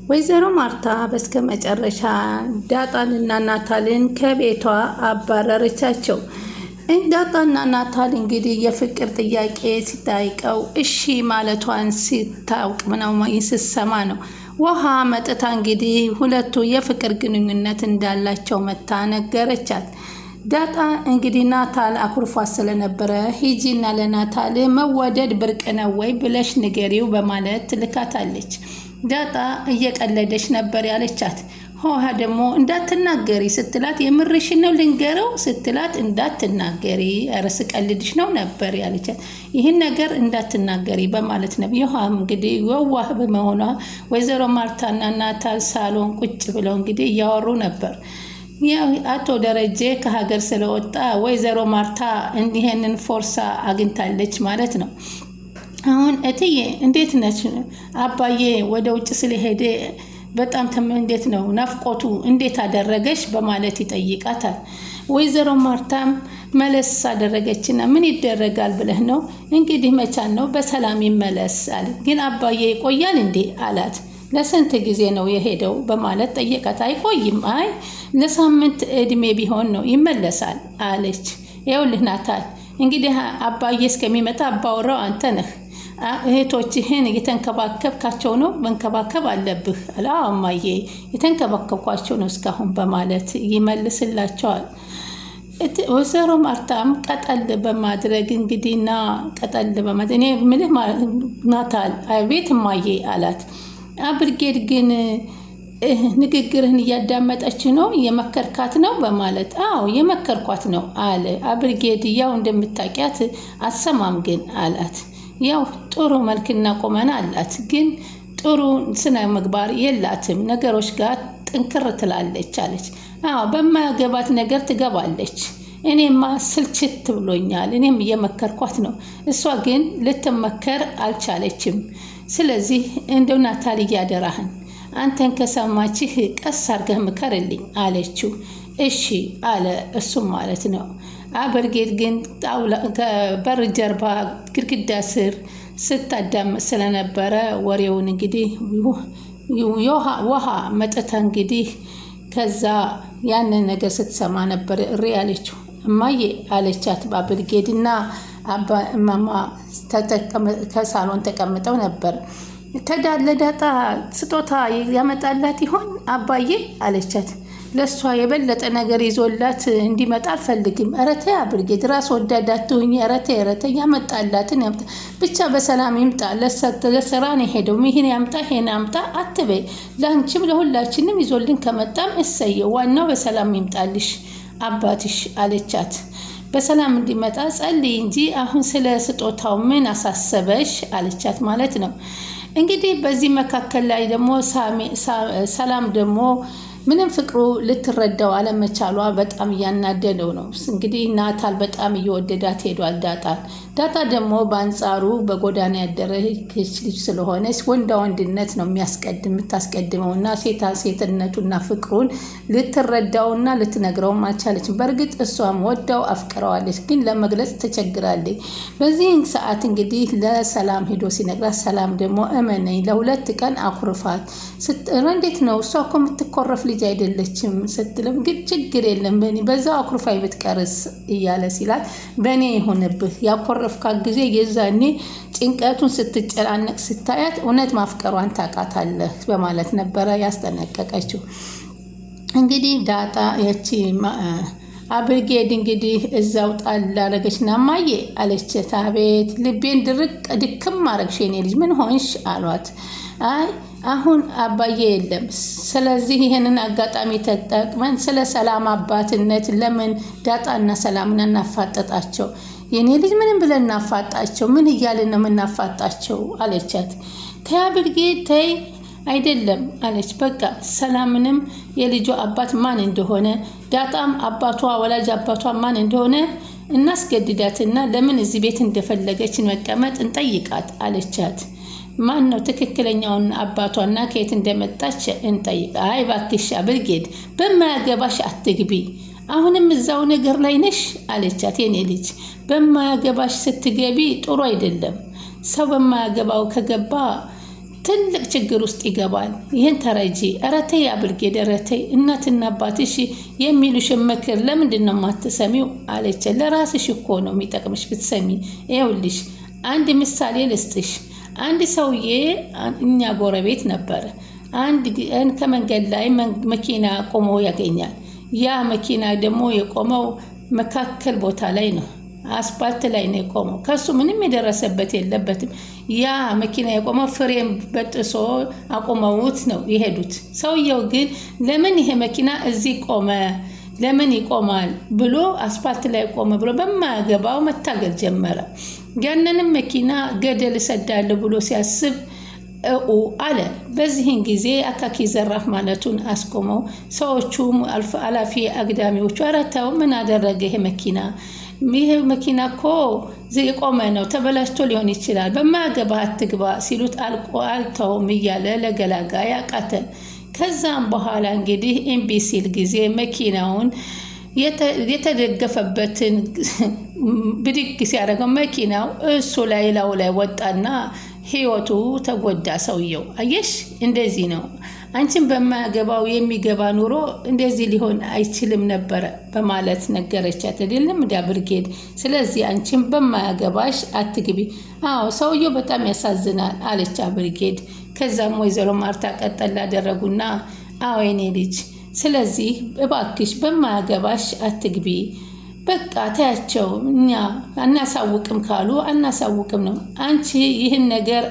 ወይዘሮ ማርታ በስተመጨረሻ ዳጣንና ናታልን ከቤቷ አባረረቻቸው። ዳጣና ናታል እንግዲህ የፍቅር ጥያቄ ሲጠይቀው እሺ ማለቷን ሲታውቅ ምናው ይስሰማ ነው። ውሃ መጥታ እንግዲህ ሁለቱ የፍቅር ግንኙነት እንዳላቸው መታ ነገረቻት። ዳጣ እንግዲህ ናታል አኩርፏት ስለነበረ ሂጂና ለናታል መወደድ ብርቅ ነው ወይ ብለሽ ንገሪው በማለት ትልካታለች። ዳጣ እየቀለደች ነበር ያለቻት። ውሃ ደግሞ እንዳትናገሪ ስትላት የምርሽን ነው ልንገረው ስትላት እንዳትናገሪ ኧረ ስቀልድሽ ነው ነበር ያለቻት። ይህን ነገር እንዳትናገሪ በማለት ነው። ውሃ እንግዲህ የዋህ በመሆኗ ወይዘሮ ማርታና ናታል ሳሎን ቁጭ ብለው እንግዲህ እያወሩ ነበር። አቶ ደረጀ ከሀገር ስለወጣ ወይዘሮ ማርታ ይሄንን ፎርሳ አግኝታለች ማለት ነው። አሁን እትዬ እንዴት ነች? አባዬ ወደ ውጭ ስለሄደ በጣም እንዴት ነው ናፍቆቱ እንዴት አደረገሽ በማለት ይጠይቃታል። ወይዘሮ ማርታም መለስ አደረገችና ምን ይደረጋል ብለህ ነው እንግዲህ መቻል ነው በሰላም ይመለስ አለ። ግን አባዬ ይቆያል እንዴ አላት። ለስንት ጊዜ ነው የሄደው በማለት ጠየቃት። አይቆይም፣ አይ ለሳምንት እድሜ ቢሆን ነው ይመለሳል አለች። ይኸውልህ ናታል እንግዲህ አባዬ እስከሚመጣ አባወራው አንተ ነህ። እህቶችህን እየተንከባከብካቸው ነው፣ መንከባከብ አለብህ። አዎ እማዬ የተንከባከብኳቸው ነው እስካሁን በማለት ይመልስላቸዋል። ወይዘሮ ማርታም ቀጠል በማድረግ እንግዲህና ቀጠል በማድረግ እኔ ምልህ ናታል አቤት እማዬ አላት። አብርጌድ ግን ንግግርህን እያዳመጠች ነው የመከርካት ነው በማለት አዎ የመከርኳት ነው አለ። አብርጌድ ያው እንደምታውቂያት አሰማም ግን አላት። ያው ጥሩ መልክና ቁመና አላት፣ ግን ጥሩ ስነ ምግባር የላትም፣ ነገሮች ጋር ጥንክር ትላለች አለች። አዎ በማያገባት ነገር ትገባለች። እኔማ ስልችት ብሎኛል፣ እኔም እየመከርኳት ነው፣ እሷ ግን ልትመከር አልቻለችም። ስለዚህ እንደው ናታል እያደራህን አንተን ከሰማችህ ቀስ አድርገህ ምከርልኝ አለችው። እሺ አለ እሱም ማለት ነው። አብርጌድ ግን ከበር ጀርባ ግድግዳ ስር ስታዳምጥ ስለነበረ ወሬውን እንግዲህ ውሃ መጥታ እንግዲህ ከዛ ያንን ነገር ስትሰማ ነበር እሪ አለችው። እማዬ አለቻት። አብርጌድ እና እማማ ከሳሎን ተቀምጠው ነበር። ለዳጣ ስጦታ ያመጣላት ይሆን አባዬ አለቻት። ለሷ የበለጠ ነገር ይዞላት እንዲመጣ አልፈልግም። እረቴ አብርጌድ ራስ ወዳድ አትሁኝ። እረቴ ያመጣላትን ያምጣ ብቻ በሰላም ይምጣ። ለስራ ነው ሄደው ይሄን ያምጣ ይሄን ያምጣ አትበይ። ለአንቺም ለሁላችንም ይዞልን ከመጣም እሰየው፣ ዋናው በሰላም ይምጣልሽ አባትሽ አለቻት። በሰላም እንዲመጣ ጸልይ እንጂ አሁን ስለ ስጦታው ምን አሳሰበሽ አለቻት ማለት ነው። እንግዲህ በዚህ መካከል ላይ ደግሞ ሰላም ደግሞ ምንም ፍቅሩ ልትረዳው አለመቻሏ በጣም እያናደደው ነው። እንግዲህ ናታል በጣም እየወደዳት ሄዷል ዳጣ ደግሞ በአንጻሩ በጎዳና ያደረች ልጅ ስለሆነች ወንዳ ወንድነት ነው የምታስቀድመውና ሴትነቱና ፍቅሩን ልትረዳውና ልትነግረውም አልቻለችም። በእርግጥ እሷም ወዳው አፍቅረዋለች፣ ግን ለመግለጽ ተቸግራለች። በዚህን ሰዓት እንግዲህ ለሰላም ሄዶ ሲነግራት ሰላም ደግሞ እመነኝ ለሁለት ቀን አኩርፋት እንዴት ነው እሷ እኮ የምትኮረፍ ልጅ አይደለችም ስትልም፣ ግን ችግር የለም በዛው አኩርፋይ ብትቀርስ እያለ ሲላት በእኔ ይሆንብህ ያኮረፍካት ጊዜ የዛኔ ጭንቀቱን ስትጨናነቅ ስታያት እውነት ማፍቀሯን ታውቃታለህ በማለት ነበረ ያስጠነቀቀችው። እንግዲህ ዳጣ ያቺ አብርጌድ እንግዲህ እዛው ጣል አደረገችና እማዬ አለቻት። አቤት ልቤን ድክም አደረግሽ የኔ ልጅ ምን ሆንሽ አሏት። አይ አሁን አባዬ የለም፣ ስለዚህ ይሄንን አጋጣሚ ተጠቅመን ስለ ሰላም አባትነት ለምን ዳጣና ሰላምን እናፋጠጣቸው? የኔ ልጅ ምንም ብለን እናፋጣቸው? ምን እያልን ነው የምናፋጣቸው አለቻት። ተይ አብርጌድ ተይ አይደለም አለች። በቃ ሰላምንም የልጇ አባት ማን እንደሆነ ዳጣም አባቷ ወላጅ አባቷ ማን እንደሆነ እናስገድዳትና ለምን እዚህ ቤት እንደፈለገች መቀመጥ እንጠይቃት አለቻት። ማን ነው ትክክለኛውን አባቷና ከየት እንደመጣች እንጠይቅ። አይ እባክሽ አብርጌድ በማያገባሽ አትግቢ፣ አሁንም እዛው ነገር ላይ ነሽ አለቻት። የኔ ልጅ በማያገባሽ ስትገቢ ጥሩ አይደለም። ሰው በማያገባው ከገባ ትልቅ ችግር ውስጥ ይገባል። ይህን ተረጂ። ኧረ ተይ አብርጌድ፣ ኧረ ተይ እናትና አባትሽ የሚሉሽን ምክር ለምንድን ነው የማትሰሚው አለች። ለራስሽ እኮ ነው የሚጠቅምሽ ብትሰሚ። ይኸውልሽ አንድ ምሳሌ ልስጥሽ። አንድ ሰውዬ እኛ ጎረቤት ነበረ። አንድ ከመንገድ ላይ መኪና ቆሞ ያገኛል። ያ መኪና ደግሞ የቆመው መካከል ቦታ ላይ ነው። አስፓልት ላይ ነው የቆመው። ከሱ ምንም የደረሰበት የለበትም። ያ መኪና የቆመው ፍሬም በጥሶ አቆመውት ነው የሄዱት። ሰውየው ግን ለምን ይሄ መኪና እዚህ ቆመ፣ ለምን ይቆማል ብሎ አስፓልት ላይ ቆመ ብሎ በማያገባው መታገል ጀመረ። ያንንም መኪና ገደል እሰዳለሁ ብሎ ሲያስብ አለ። በዚህን ጊዜ አካኪ ዘራፍ ማለቱን አስቆመው። ሰዎቹም አላፊ አግዳሚዎቹ ኧረ ተው ምን አደረገ ይሄ መኪና? ይህ መኪና እኮ የቆመ ነው፣ ተበላሽቶ ሊሆን ይችላል፣ በማያገባ አትግባ ሲሉት አልተውም እያለ ለገላጋ ያቃተ። ከዛም በኋላ እንግዲህ እምቢ ሲል ጊዜ መኪናውን የተደገፈበትን ብድግ ሲያደርገው መኪናው እሱ ላይ ላዩ ላይ ወጣና ህይወቱ ተጎዳ ሰውየው። አየሽ እንደዚህ ነው። አንቺን በማያገባው የሚገባ ኑሮ እንደዚህ ሊሆን አይችልም ነበረ በማለት ነገረቻት። አይደለም እንደ ብርጌድ። ስለዚህ አንቺን በማያገባሽ አትግቢ። አዎ ሰውየው በጣም ያሳዝናል አለች ብርጌድ። ከዛም ወይዘሮ ማርታ ቀጠል አደረጉና አዎ የኔ ልጅ ስለዚህ እባክሽ በማያገባሽ አትግቢ፣ በቃ ታያቸው፣ እኛ አናሳውቅም ካሉ አናሳውቅም ነው። አንቺ ይህን ነገር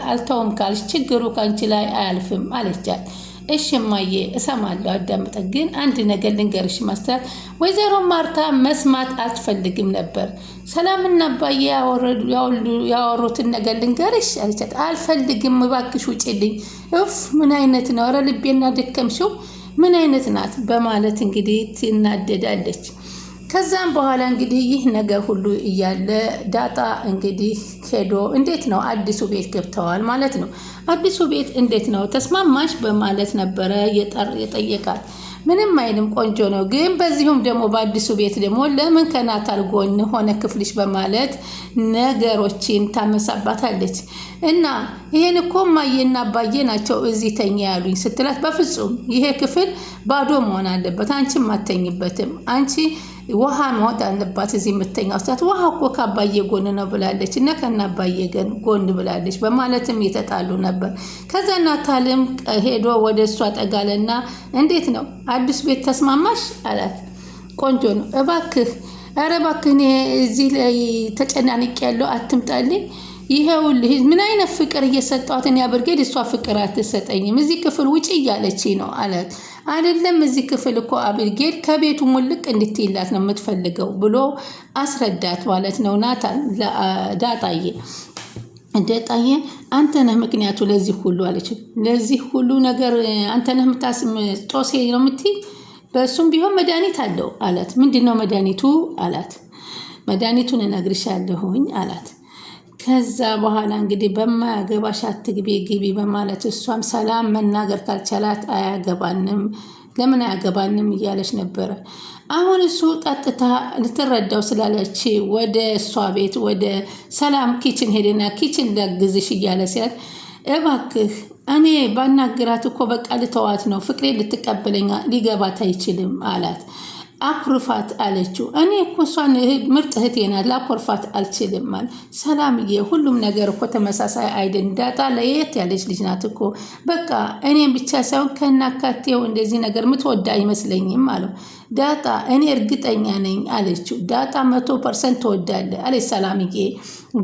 አልተውም ካልሽ ችግሩ ካንቺ ላይ አያልፍም አለቻት። እሺ እማዬ እሰማለሁ፣ አዳምጠ፣ ግን አንድ ነገር ልንገርሽ ማስተር። ወይዘሮ ማርታ መስማት አትፈልግም ነበር። ሰላምና አባዬ ያወሩትን ነገር ልንገርሽ አለቻት። አልፈልግም እባክሽ ውጪልኝ። እፍ ምን አይነት ነው? ኧረ ልቤና ደከምሽው ምን አይነት ናት? በማለት እንግዲህ ትናደዳለች። ከዛም በኋላ እንግዲህ ይህ ነገር ሁሉ እያለ ዳጣ እንግዲህ ሄዶ እንዴት ነው አዲሱ ቤት ገብተዋል ማለት ነው። አዲሱ ቤት እንዴት ነው ተስማማሽ? በማለት ነበረ የጠየቃት። ምንም አይልም ቆንጆ ነው፣ ግን በዚሁም ደግሞ በአዲሱ ቤት ደግሞ ለምን ከናታል ጎን ሆነ ክፍልሽ በማለት ነገሮችን ታመሳባታለች። እና ይሄን እኮ እማዬና አባዬ ናቸው እዚህ ተኛ ያሉኝ ስትላት፣ በፍጹም ይሄ ክፍል ባዶ መሆን አለበት፣ አንቺም አተኝበትም፣ አንቺ ውሃ መውጥ አለባት እዚህ የምተኛው ስትላት፣ ውሃ እኮ ከአባዬ ጎን ነው ብላለች እና ከናባዬ ጎን ብላለች በማለትም የተጣሉ ነበር። ከዛ ናታልም ሄዶ ወደ እሷ ጠጋለና እንዴት ነው አዲስ ቤት ተስማማሽ አላት። ቆንጆ ነው፣ እባክህ ኧረ እባክህ እኔ እዚህ ላይ ተጨናንቄ ያለው አትምጣልኝ። ይሄውልህ ምን አይነት ፍቅር እየሰጧትን ያብርጌድ፣ እሷ ፍቅር አትሰጠኝም፣ እዚህ ክፍል ውጪ እያለች ነው አላት። አይደለም እዚህ ክፍል እኮ አብርጌድ ከቤቱ ሙልቅ እንድትይላት ነው የምትፈልገው ብሎ አስረዳት ማለት ነው ናታን ለዳጣዬ። ዳጣዬ አንተ ነህ ምክንያቱ ለዚህ ሁሉ አለች። ለዚህ ሁሉ ነገር አንተ ነህ ጦሴ ነው የምትይ? በእሱም ቢሆን መድኃኒት አለው አላት። ምንድን ነው መድኃኒቱ አላት። መድኃኒቱን እነግርሻለሁኝ አላት። ከዛ በኋላ እንግዲህ በማያገባሽ አትግቢ ግቢ በማለት እሷም ሰላም መናገር ካልቻላት አያገባንም፣ ለምን አያገባንም እያለች ነበረ። አሁን እሱ ቀጥታ ልትረዳው ስላለች ወደ እሷ ቤት ወደ ሰላም ኪችን ሄደና ኪችን ላግዝሽ እያለ ሲላት፣ እባክህ እኔ ባናግራት እኮ በቃ ልተዋት ነው፣ ፍቅሬ ልትቀበለኝ ሊገባት አይችልም አላት። አኩርፋት አለችው። እኔ እኮ እሷን ምርጥ እህቴ ናት፣ ላኮርፋት አልችልም ማለት። ሰላምዬ ሁሉም ነገር እኮ ተመሳሳይ አይደል፣ ዳጣ ለየት ያለች ልጅ ናት እኮ፣ በቃ እኔም ብቻ ሳይሆን ከናካቴው እንደዚህ ነገር ምትወዳ አይመስለኝም አለው። ዳጣ እኔ እርግጠኛ ነኝ አለችው። ዳጣ 100% ትወዳለ አለች ሰላምዬ።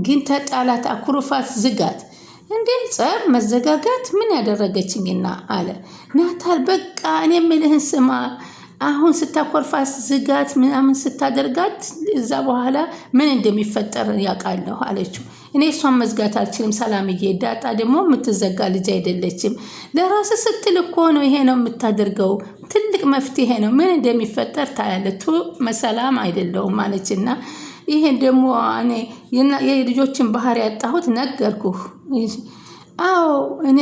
ግን ተጣላት፣ አኩርፋት፣ ዝጋት። እንዴ ጸብ መዘጋጋት ምን ያደረገችኝና አለ ናታል። በቃ እኔ የምልህን ስማ፣ አሁን ስታኮርፋት ዝጋት ምናምን ስታደርጋት እዛ በኋላ ምን እንደሚፈጠር ያውቃለሁ አለችው። እኔ እሷን መዝጋት አልችልም ሰላምዬ፣ ዳጣ ደግሞ የምትዘጋ ልጅ አይደለችም። ለራስ ስትል እኮ ነው ይሄ ነው የምታደርገው፣ ትልቅ መፍትሄ ነው፣ ምን እንደሚፈጠር ታያለቱ መሰላም አይደለውም አለችና፣ ይሄን ደግሞ እኔ የልጆችን ባህሪ ያጣሁት ነገርኩህ። አዎ እኔ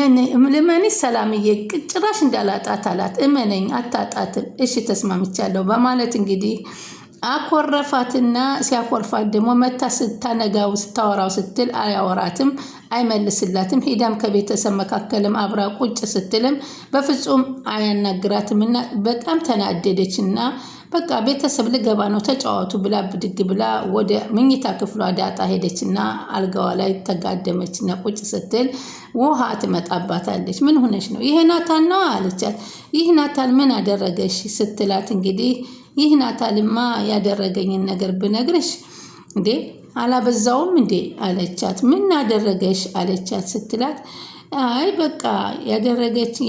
ለማን ሰላምዬ ጭራሽ እንዳላጣት አላት። እመነኝ አታጣትም። እሺ ተስማምቻለሁ በማለት እንግዲህ አኮረፋትና ሲያኮርፋት ደግሞ መታ ስታነጋው ስታወራው ስትል አያወራትም አይመልስላትም። ሄዳም ከቤተሰብ መካከልም አብራ ቁጭ ስትልም በፍጹም አያናግራትምና በጣም ተናደደችና በቃ ቤተሰብ ልገባ ነው ተጫዋቱ ብላ ብድግ ብላ ወደ መኝታ ክፍሏ ዳጣ ሄደችና አልጋዋ ላይ ተጋደመችና ቁጭ ስትል ውሃ ትመጣባታለች። ምን ሆነሽ ነው? ይሄ ናታን ነው አለቻት። ይህ ናታን ምን አደረገሽ ስትላት እንግዲህ ይህ ናታንማ ያደረገኝን ነገር ብነግርሽ እንዴ አላበዛውም እንዴ አለቻት። ምን አደረገሽ አለቻት ስትላት አይ በቃ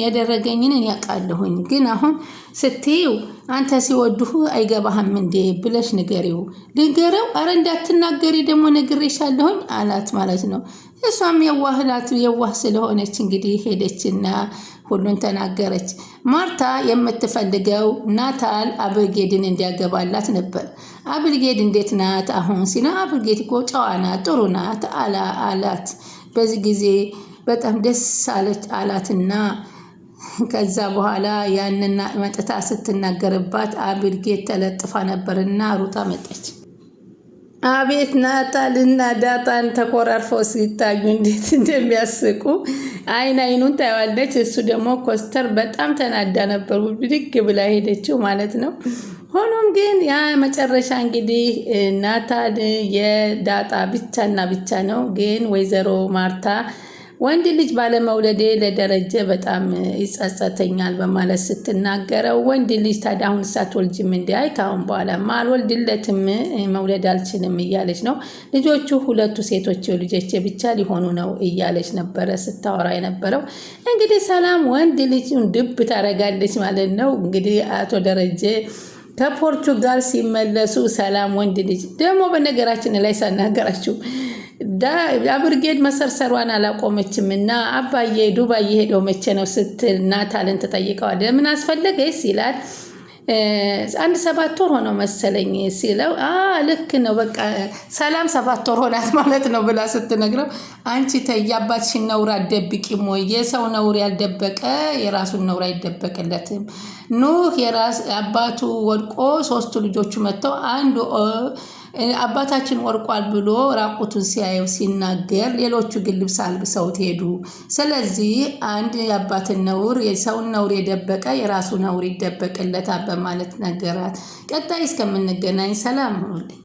ያደረገኝን ያውቃለሁኝ፣ ግን አሁን ስትይው አንተ ሲወዱህ አይገባህም እንዴ ብለሽ ንገሪው። ልንገረው? አረ እንዳትናገሪ ደግሞ ነግሬሻለሁኝ አላት ማለት ነው። እሷም የዋህ ስለሆነች እንግዲህ ሄደችና ሁሉን ተናገረች። ማርታ የምትፈልገው ናታል አብርጌድን እንዲያገባላት ነበር። አብርጌድ እንዴት ናት አሁን ሲና አብርጌድ እኮ ጨዋ ናት፣ ጥሩ ናት አላት። በዚህ ጊዜ በጣም ደስ አላትና ከዛ በኋላ ያንና መጥታ ስትናገርባት አብርጌድ ተለጥፋ ነበርና ሩጣ መጣች። አቤት ናታልና ዳጣን ተኮራርፈው ሲታዩ እንዴት እንደሚያስቁ አይኑን ታያለች። እሱ ደግሞ ኮስተር በጣም ተናዳ ነበር፣ ብድግ ብላ ሄደችው ማለት ነው። ሆኖም ግን ያ መጨረሻ እንግዲህ ናታን የዳጣ ብቻና ብቻ ነው። ግን ወይዘሮ ማርታ ወንድ ልጅ ባለመውለዴ ለደረጀ በጣም ይጸጸተኛል በማለት ስትናገረው፣ ወንድ ልጅ ታዲያ አሁን ሳትወልጂም እንዴ? አይ ካሁን በኋላማ አልወልድለትም መውለድ አልችልም እያለች ነው። ልጆቹ ሁለቱ ሴቶች ልጆቼ ብቻ ሊሆኑ ነው እያለች ነበረ ስታወራ የነበረው። እንግዲህ ሰላም ወንድ ልጅን ድብ ታረጋለች ማለት ነው። እንግዲህ አቶ ደረጀ ከፖርቹጋል ሲመለሱ ሰላም ወንድ ልጅ ደግሞ በነገራችን ላይ ሳናገራችሁ አብርጌድ መሰርሰሯን አላቆመችም እና አባዬ ዱባይ ሄደው መቼ ነው ስትል ናታልን ትጠይቀዋለች። ምን አስፈለገች ሲላት 7 ወር ሆነው መሰለኝ ሲለው ልክ ነው በቃ ሰላም 7 ወር ሆናት ማለት ነው ብላ ስትነግረው፣ አንቺ ተይ አባትሽን ነውር አትደብቂም ወይ? የሰው ነውር ያልደበቀ የራሱን ነውር አይደበቅለትም። ኑህ አባቱ ወድቆ 3 ልጆቹ መጥተው አንዱ አባታችን ወርቋል ብሎ ራቁቱን ሲያየው ሲናገር፣ ሌሎቹ ግን ልብስ አልብሰውት ሄዱ። ስለዚህ አንድ የአባትን ነውር የሰውን ነውር የደበቀ የራሱ ነውር ይደበቅለታል በማለት ነገራት። ቀጣይ እስከምንገናኝ ሰላም ሁኑልኝ።